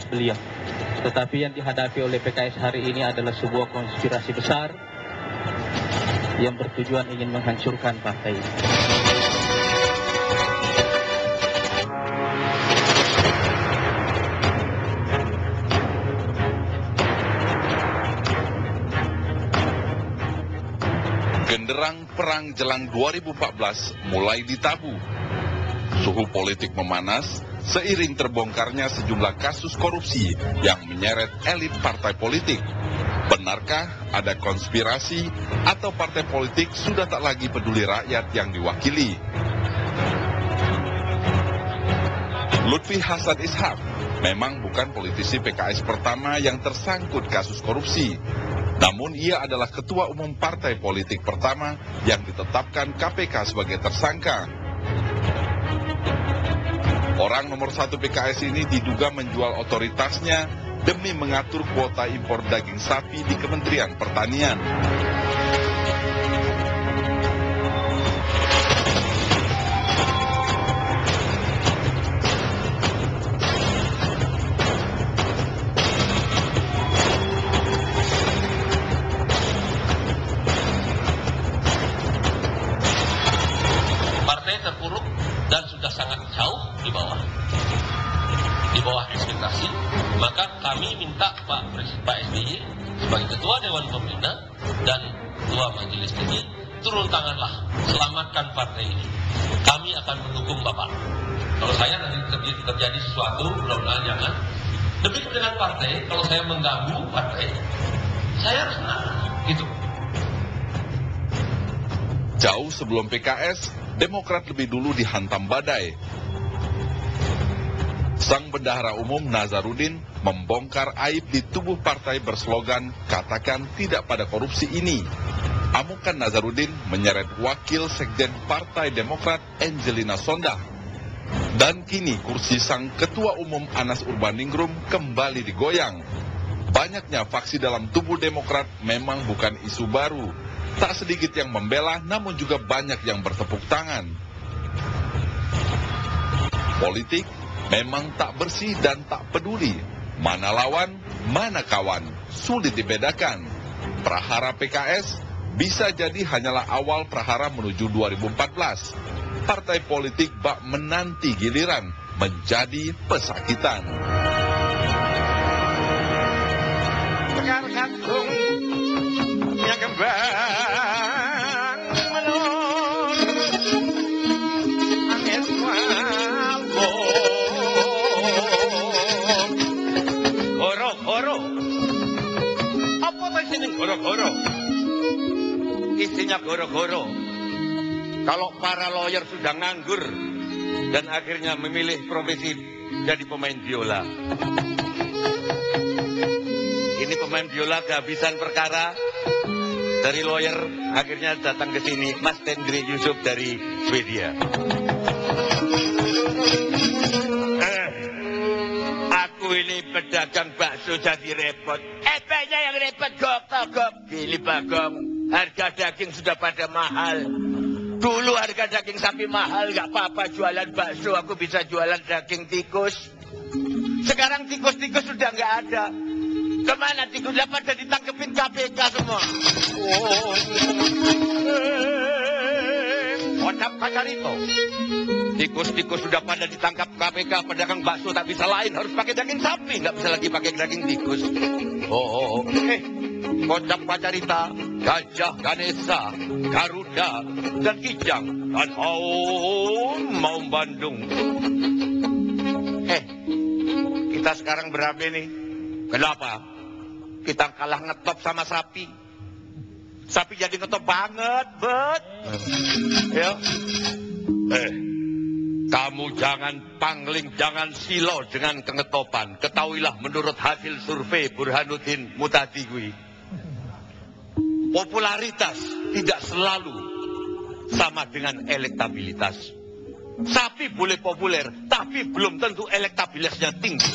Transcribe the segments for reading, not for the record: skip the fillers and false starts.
beliau. Tetapi yang dihadapi oleh PKS hari ini adalah sebuah konspirasi besar yang bertujuan ingin menghancurkan partai ini. Genderang perang jelang 2014 mulai ditabuh. Suhu politik memanas seiring terbongkarnya sejumlah kasus korupsi yang menyeret elit partai politik. Benarkah ada konspirasi atau partai politik sudah tak lagi peduli rakyat yang diwakili? Lutfi Hasan Ishak memang bukan politisi PKS pertama yang tersangkut kasus korupsi. Namun ia adalah ketua umum partai politik pertama yang ditetapkan KPK sebagai tersangka. Orang nomor 1 PKS ini diduga menjual otoritasnya demi mengatur kuota impor daging sapi di Kementerian Pertanian. Partai terpuruk dan sudah sangat jauh di bawah ekspektasi, maka kami minta Pak SBY sebagai Ketua Dewan Pembina dan Ketua Majelis Tinggi turun tanganlah, selamatkan partai ini. Kami akan mendukung Bapak. Kalau saya nanti terjadi sesuatu, mudah-mudahan jangan. Demi kepentingan partai, kalau saya mengganggu partai, saya harus menang. Gitu. Jauh sebelum PKS, Demokrat lebih dulu dihantam badai. Sang bendahara umum Nazarudin membongkar aib di tubuh partai berslogan "Katakan tidak pada korupsi" ini. Amukan Nazarudin menyeret wakil sekjen Partai Demokrat Angelina Sondakh. Dan kini kursi sang ketua umum Anas Urbaningrum kembali digoyang. Banyaknya faksi dalam tubuh Demokrat memang bukan isu baru. Tak sedikit yang membela, namun juga banyak yang bertepuk tangan. Politik memang tak bersih dan tak peduli. Mana lawan, mana kawan, sulit dibedakan. Prahara PKS bisa jadi hanyalah awal prahara menuju 2014. Partai politik bak menanti giliran menjadi pesakitan. Tegar gantung yang kembang menur angin mampu goro-goro. Apa tuh sini goro-goro? Isinya goro-goro. Kalau para lawyer sudah nganggur dan akhirnya memilih profesi jadi pemain biola. Ini pemain biola kehabisan perkara dari lawyer, akhirnya datang ke sini Mas Tendri Yusuf dari Swedia. Aku ini pedagang bakso jadi repot. Banyak yang repot gok. Gili bagong, harga daging sudah pada mahal. Dulu harga daging sapi mahal, gak apa-apa jualan bakso, aku bisa jualan daging tikus. Sekarang tikus-tikus sudah gak ada. Kemana tikusnya pada ditangkepin KPK semua. Kocap Kacarito. Tikus-tikus sudah pada ditangkap KPK, pedagang bakso tak bisa lain, harus pakai daging sapi, nggak bisa lagi pakai daging tikus. Kocap Kacarita, Gajah Ganesa, Garuda, dan Kijang, dan mau Bandung. Kita sekarang berapa nih? Kenapa? Kita kalah ngetop sama sapi. Sapi jadi ngetop banget, bet. Ya. Kamu jangan pangling, jangan silau dengan kengetopan. Ketahuilah menurut hasil survei Burhanuddin Mutadikwi, popularitas tidak selalu sama dengan elektabilitas. Sapi boleh populer, tapi belum tentu elektabilitasnya tinggi.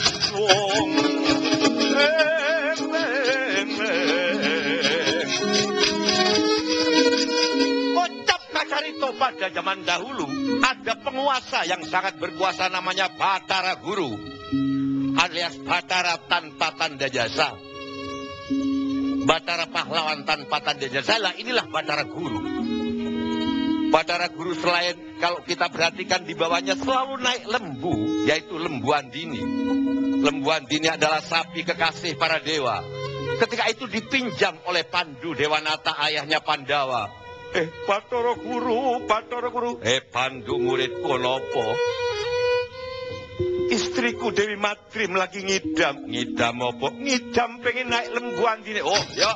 Kocap Kacarito pada zaman dahulu ada penguasa yang sangat berkuasa namanya Batara Guru. alias Batara tanpa tanda jasa. Batara pahlawan tanpa tanda jasa, lah inilah Batara Guru. Batara Guru selain kalau kita perhatikan di bawahnya selalu naik lembu, yaitu lembu Andini. Lembu Andini adalah sapi kekasih para dewa. Ketika itu dipinjam oleh Pandu Dewanata, ayahnya Pandawa. Batara Guru, Batara Guru. Pandu muridku nopo? Istriku Dewi Madrim lagi ngidam. Ngidam apa? Ngidam pengen naik lembu Andini. Oh, ya.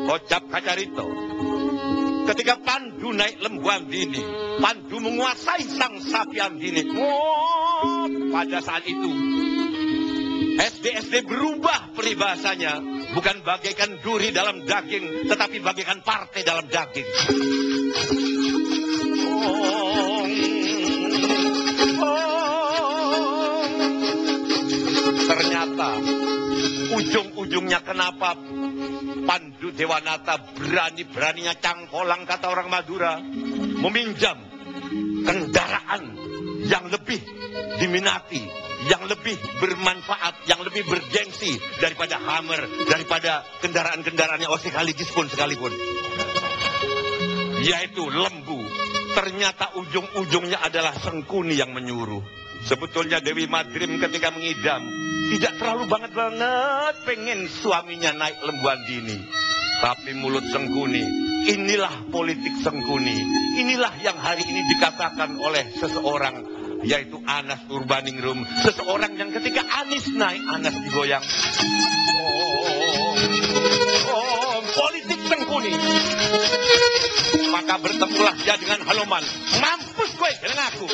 Kocap Kacarito. Ketika Pandu naik lembu Andini, Pandu menguasai sang sapi Andini. Oh, pada saat itu SD berubah peribahasanya, bukan bagaikan duri dalam daging, tetapi bagaikan partai dalam daging. Ternyata ujung-ujungnya kenapa Pandu Dewanata berani-beraninya cangkolang, kata orang Madura, meminjam kendaraan yang lebih diminati, yang lebih bermanfaat, yang lebih bergengsi daripada Hummer, daripada kendaraan-kendaraannya Osik Haligis pun sekalipun, yaitu lembu. Ternyata ujung-ujungnya adalah Sengkuni yang menyuruh. Sebetulnya Dewi Madrim ketika mengidam tidak terlalu banget pengen suaminya naik lembu Andini. Tapi mulut Sengkuni, inilah politik Sengkuni. Inilah yang hari ini dikatakan oleh seseorang, yaitu Anas Urbaningrum. Seseorang yang ketika Anis naik, Anas digoyang. Politik Sengkuni. Maka bertemulah dia dengan Haloman. Mampus gue dengan aku.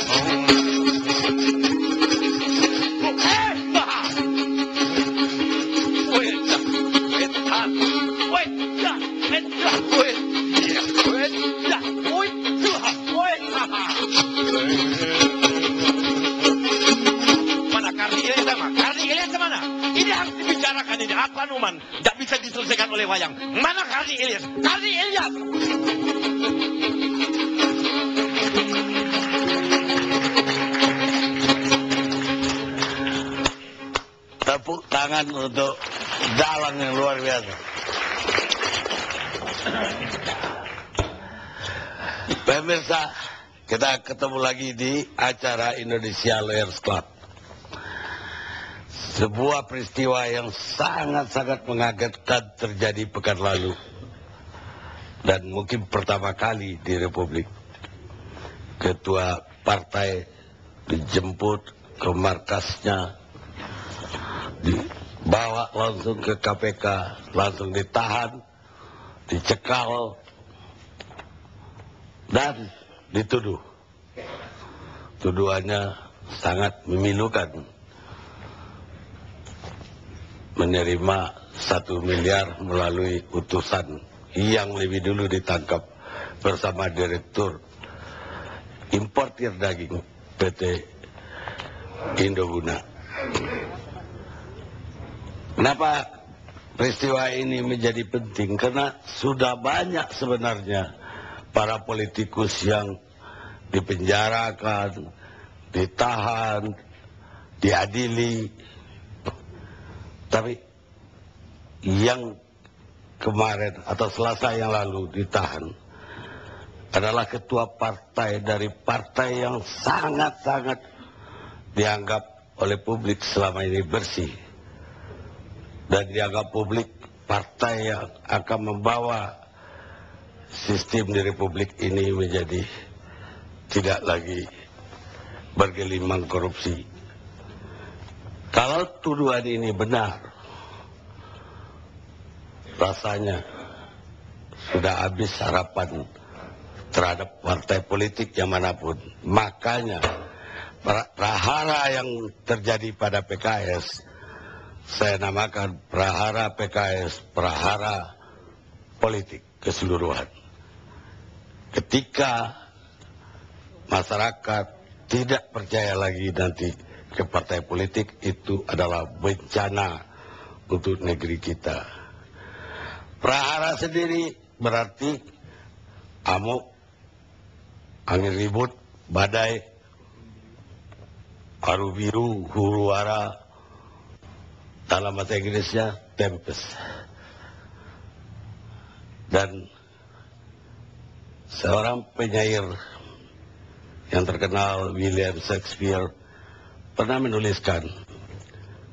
Mana Karni Ilyas sama? Karni Ilyas kemana? Ini harus dibicarakan ini. Apa Numan? Tidak bisa diselesaikan oleh wayang. Mana Karni Ilyas? Karni Ilyas! Tepuk tangan untuk Dalang yang luar biasa. Pemirsa, kita ketemu lagi di acara Indonesia Lawyers Club. Sebuah peristiwa yang sangat-sangat mengagetkan terjadi pekan lalu. Dan mungkin pertama kali di Republik. Ketua partai dijemput ke markasnya, dibawa langsung ke KPK, langsung ditahan, dicekal, dan dituduh. Tuduhannya sangat memilukan. Menerima 1 miliar melalui utusan yang lebih dulu ditangkap bersama Direktur Importir Daging PT Indoguna. Kenapa peristiwa ini menjadi penting? Karena sudah banyak sebenarnya para politikus yang dipenjarakan, ditahan, diadili. Tapi yang kemarin atau Selasa yang lalu ditahan adalah ketua partai dari partai yang sangat-sangat dianggap oleh publik selama ini bersih. Dan dianggap publik partai yang akan membawa sistem di Republik ini menjadi tidak lagi bergelimang korupsi. Kalau tuduhan ini benar, rasanya sudah habis harapan terhadap partai politik yang manapun. Makanya prahara yang terjadi pada PKS, saya namakan prahara PKS, prahara politik keseluruhan. Ketika masyarakat tidak percaya lagi nanti ke partai politik, itu adalah bencana untuk negeri kita. Prahara sendiri berarti amuk, angin ribut, badai, aru biru, huru hara, dalam bahasa Inggrisnya tempest. Dan seorang penyair yang terkenal, William Shakespeare, pernah menuliskan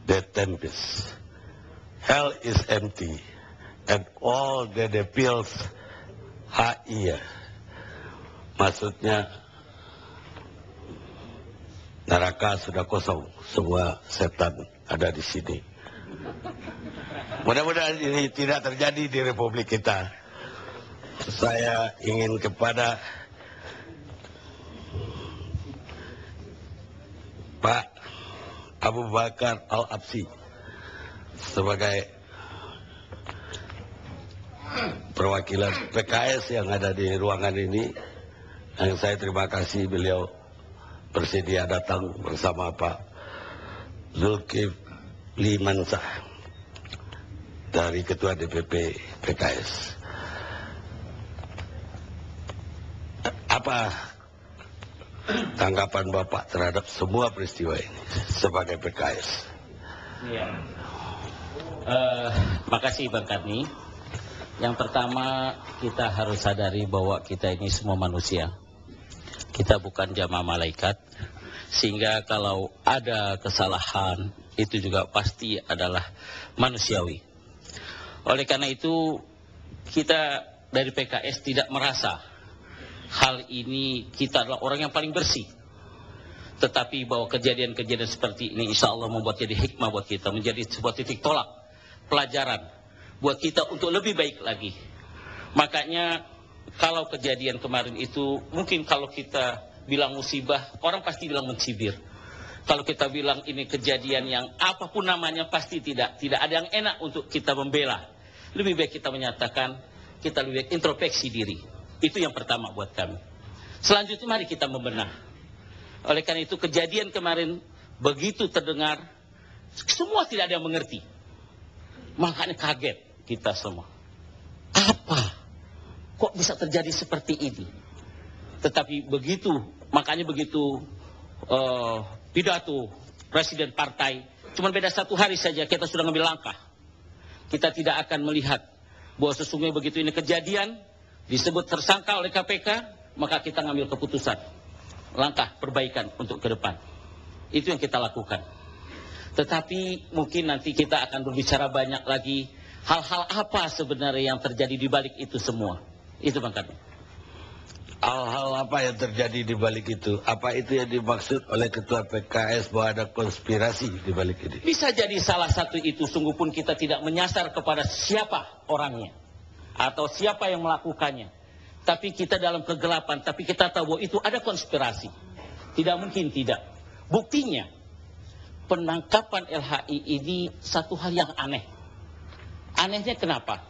The Tempest. Hell is empty and all that appeals here. Maksudnya neraka sudah kosong, semua setan ada di sini. Mudah-mudahan ini tidak terjadi di Republik kita. Saya ingin kepada Pak Abu Bakar Al-Absi sebagai perwakilan PKS yang ada di ruangan ini, yang saya terima kasih beliau bersedia datang bersama Pak Zulkifli Mansah dari Ketua DPP PKS. Apa tanggapan Bapak terhadap semua peristiwa ini sebagai PKS? Ya. Makasih Bang Karni. Yang pertama, kita harus sadari bahwa kita ini semua manusia. Kita bukan jamaah malaikat, sehingga kalau ada kesalahan itu juga pasti adalah manusiawi. Oleh karena itu, kita dari PKS tidak merasa hal ini kita adalah orang yang paling bersih. Tetapi bahwa kejadian-kejadian seperti ini insya Allah membuat jadi hikmah buat kita, menjadi sebuah titik tolak, pelajaran buat kita untuk lebih baik lagi. Makanya kalau kejadian kemarin itu, mungkin kalau kita bilang musibah, orang pasti bilang mencibir. Kalau kita bilang ini kejadian yang apapun namanya, pasti tidak ada yang enak untuk kita membela. Lebih baik kita menyatakan, kita lebih baik introspeksi diri. Itu yang pertama buat kami. Selanjutnya mari kita membenah. Oleh karena itu kejadian kemarin begitu terdengar, semua tidak ada yang mengerti. Makanya kaget kita semua. Apa? Kok bisa terjadi seperti ini? Tetapi begitu, makanya begitu pidato presiden partai, cuma beda 1 hari saja kita sudah ngambil langkah. Kita tidak akan melihat bahwa sesungguhnya begitu ini kejadian, disebut tersangka oleh KPK, maka kita ngambil keputusan. Langkah perbaikan untuk ke depan. Itu yang kita lakukan. Tetapi mungkin nanti kita akan berbicara banyak lagi hal-hal apa sebenarnya yang terjadi di balik itu semua. Itu Bang Karni. Hal-hal apa yang terjadi di balik itu? Apa itu yang dimaksud oleh Ketua PKS bahwa ada konspirasi di balik ini? Bisa jadi salah satu itu, sungguh pun kita tidak menyasar kepada siapa orangnya atau siapa yang melakukannya. Tapi kita dalam kegelapan, tapi kita tahu bahwa itu ada konspirasi. Tidak mungkin tidak. Buktinya, penangkapan LHI ini satu hal yang aneh. Anehnya kenapa?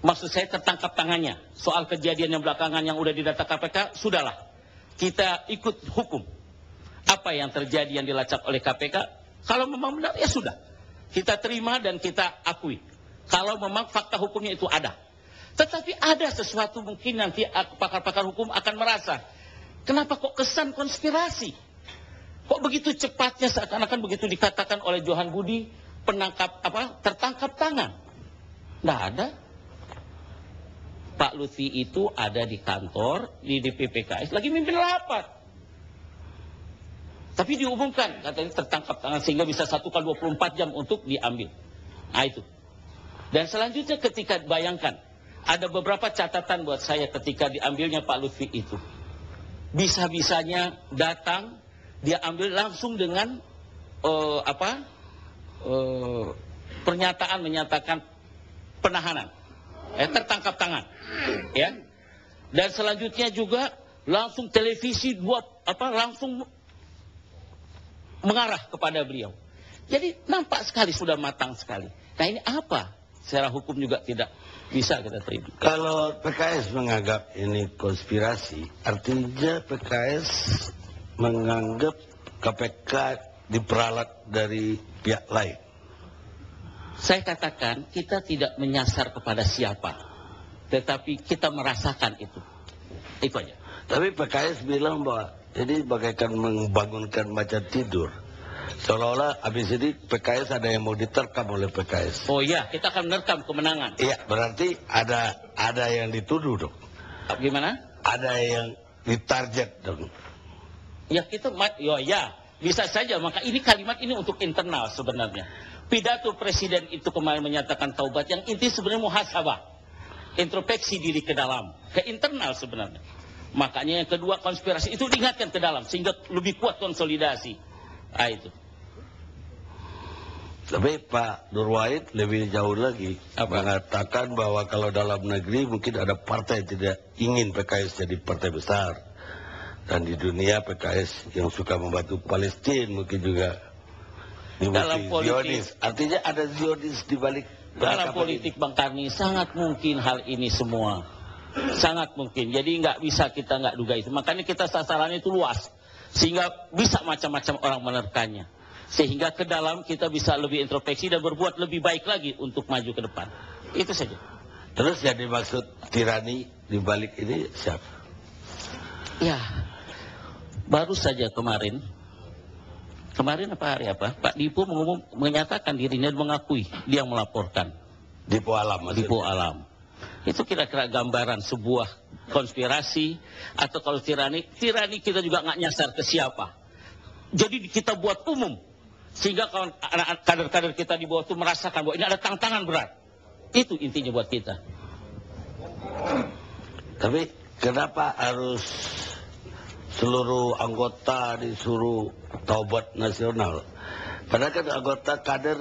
Maksud saya tertangkap tangannya. Soal kejadian yang belakangan yang udah didata KPK, sudahlah. Kita ikut hukum. Apa yang terjadi yang dilacak oleh KPK, kalau memang benar, ya sudah. Kita terima dan kita akui. Kalau memang fakta hukumnya itu ada. Tetapi ada sesuatu mungkin nanti pakar-pakar hukum akan merasa, kenapa kok kesan konspirasi? Kok begitu cepatnya seakan-akan begitu dikatakan oleh Johan Budi, tertangkap tangan. Nggak ada. Pak Lutfi itu ada di kantor, di DPP PKS, lagi mimpin rapat. Tapi diumumkan, katanya tertangkap tangan, sehingga bisa 1 kali 24 jam untuk diambil. Nah itu. Dan selanjutnya ketika bayangkan, ada beberapa catatan buat saya ketika diambilnya Pak Lutfi itu. Bisa-bisanya datang, dia ambil langsung dengan pernyataan menyatakan penahanan. Tertangkap tangan, ya. Dan selanjutnya juga langsung televisi langsung mengarah kepada beliau. Jadi nampak sekali sudah matang sekali. Nah ini apa? Secara hukum juga tidak bisa kita terima. Kalau PKS menganggap ini konspirasi, artinya PKS menganggap KPK diperalat dari pihak lain. Saya katakan kita tidak menyasar kepada siapa, tetapi kita merasakan itu. Itu aja. Tapi PKS bilang bahwa ini bagaikan membangunkan macan tidur. Seolah-olah habis ini PKS ada yang mau diterkam oleh PKS. Oh iya, kita akan menerkam kemenangan. Iya, berarti ada yang dituduh dong. Gimana? Ada yang ditarget dong. Ya kita, ya bisa saja. Maka ini kalimat ini untuk internal sebenarnya. Pidato presiden itu kemarin menyatakan taubat, yang inti sebenarnya muhasabah, introspeksi diri ke dalam, ke internal sebenarnya. Makanya yang kedua, konspirasi itu diingatkan ke dalam sehingga lebih kuat konsolidasi. Itu. Tapi Pak Nur Wahid lebih jauh lagi mengatakan bahwa kalau dalam negeri mungkin ada partai yang tidak ingin PKS jadi partai besar. Dan di dunia PKS yang suka membantu Palestina mungkin juga dalam politik. Zionis. Artinya ada Zionis di balik. Dalam politik Bang Karni sangat mungkin hal ini semua. Sangat mungkin. Jadi nggak bisa kita nggak duga itu. Makanya kita sasarannya itu luas. Sehingga bisa macam-macam orang menerkannya. Sehingga ke dalam kita bisa lebih introspeksi dan berbuat lebih baik lagi untuk maju ke depan. Itu saja. Terus yang dimaksud tirani di balik ini siapa? Ya, baru saja kemarin apa hari apa, Pak Dipo menyatakan dirinya mengakui dia melaporkan. Dipo Alam. Maksudnya. Dipo Alam. Itu kira-kira gambaran sebuah konspirasi, atau kalau tirani kita juga nggak nyasar ke siapa. Jadi kita buat umum, sehingga kader-kader kita di bawah itu merasakan bahwa ini ada tantangan berat. Itu intinya buat kita. Tapi kenapa harus seluruh anggota disuruh taubat nasional? Padahal kan anggota kader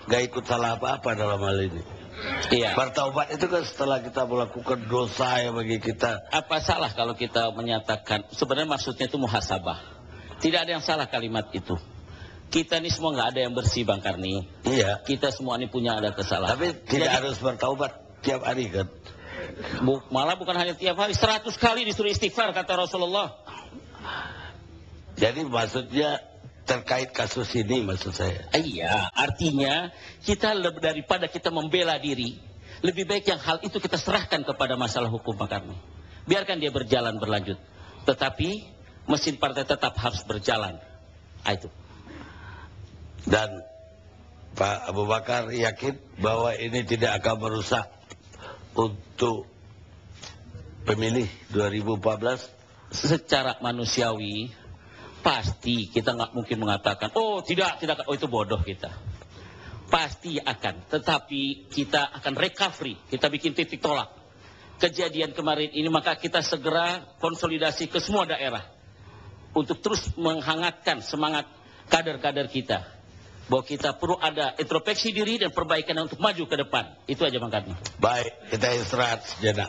gak ikut salah apa-apa dalam hal ini. Iya. Bertaubat itu kan setelah kita melakukan dosa yang bagi kita. Apa salah kalau kita menyatakan, sebenarnya maksudnya itu muhasabah. Tidak ada yang salah kalimat itu. Kita ini semua nggak ada yang bersih Bang Karni. Iya. Kita semua ini punya ada kesalahan. Tapi tidak harus bertaubat tiap hari kan? Malah bukan hanya tiap hari, 100 kali disuruh istighfar kata Rasulullah. Jadi maksudnya terkait kasus ini maksud saya. Iya, artinya kita daripada kita membela diri, lebih baik yang hal itu kita serahkan kepada masalah hukum Bang Karni. Biarkan dia berjalan berlanjut. Tetapi mesin partai tetap harus berjalan. Itu. Dan Pak Abu Bakar yakin bahwa ini tidak akan merusak untuk pemilih 2014? Secara manusiawi, pasti kita nggak mungkin mengatakan, oh tidak, oh itu bodoh kita. Pasti akan, tetapi kita akan recovery, kita bikin titik tolak. Kejadian kemarin ini, maka kita segera konsolidasi ke semua daerah. Untuk terus menghangatkan semangat kader-kader kita. Bahwa kita perlu ada introspeksi diri dan perbaikan untuk maju ke depan. Itu aja Bang Karni. Baik, kita istirahat sejenak.